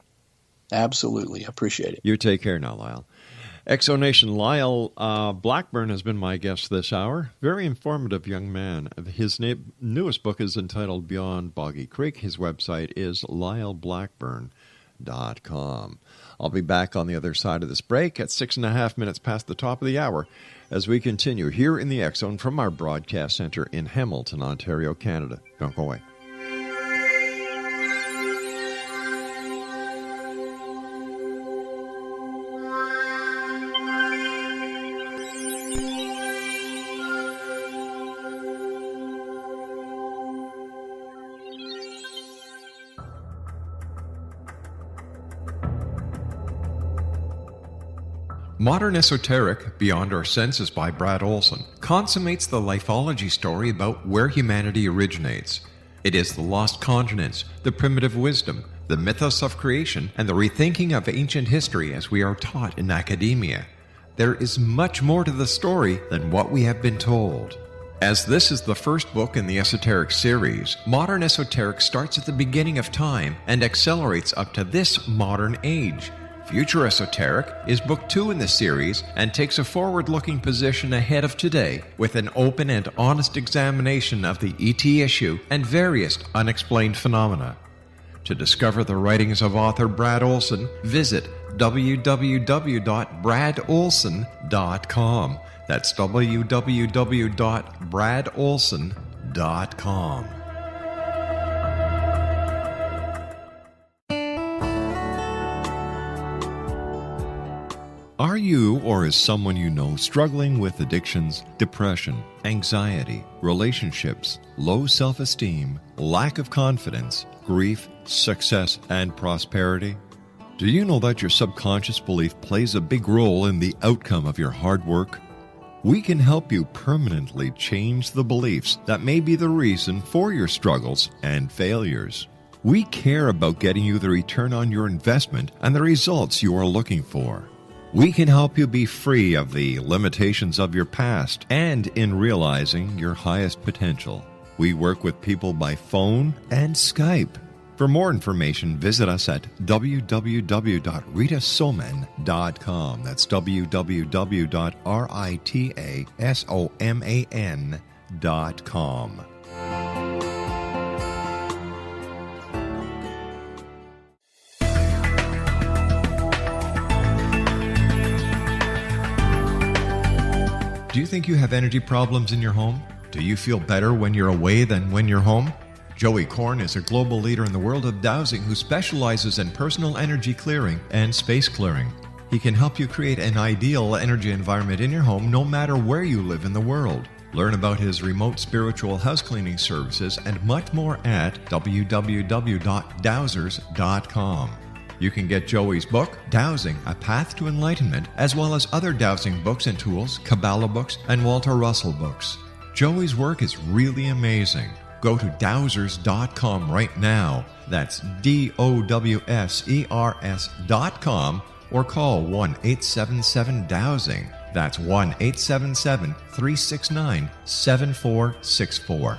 Absolutely. I appreciate it. You take care now, Lyle. Exonation, Lyle Blackburn has been my guest this hour. Very informative young man. His newest book is entitled Beyond Boggy Creek. His website is lyleblackburn.com. I'll be back on the other side of this break at 6.5 minutes past the top of the hour as we continue here in the X Zone from our broadcast center in Hamilton, Ontario, Canada. Don't go away. Modern Esoteric, Beyond Our Senses by Brad Olson, consummates the lifeology story about where humanity originates. It is the lost continents, the primitive wisdom, the mythos of creation, and the rethinking of ancient history as we are taught in academia. There is much more to the story than what we have been told. As this is the first book in the Esoteric series, Modern Esoteric starts at the beginning of time and accelerates up to this modern age. Future Esoteric is book 2 in the series and takes a forward-looking position ahead of today with an open and honest examination of the ET issue and various unexplained phenomena. To discover the writings of author Brad Olson, visit www.bradolson.com. That's www.bradolson.com. Are you or is someone you know struggling with addictions, depression, anxiety, relationships, low self-esteem, lack of confidence, grief, success, and prosperity? Do you know that your subconscious belief plays a big role in the outcome of your hard work? We can help you permanently change the beliefs that may be the reason for your struggles and failures. We care about getting you the return on your investment and the results you are looking for. We can help you be free of the limitations of your past and in realizing your highest potential. We work with people by phone and Skype. For more information, visit us at www.ritasoman.com. That's www.ritasoman.com. Do you think you have energy problems in your home? Do you feel better when you're away than when you're home? Joey Korn is a global leader in the world of dowsing who specializes in personal energy clearing and space clearing. He can help you create an ideal energy environment in your home no matter where you live in the world. Learn about his remote spiritual house cleaning services and much more at www.dowsers.com. You can get Joey's book, Dowsing, A Path to Enlightenment, as well as other dowsing books and tools, Kabbalah books, and Walter Russell books. Joey's work is really amazing. Go to dowsers.com right now. That's DOWSERS.com or call 1-877-DOWSING. That's 1-877-369-7464.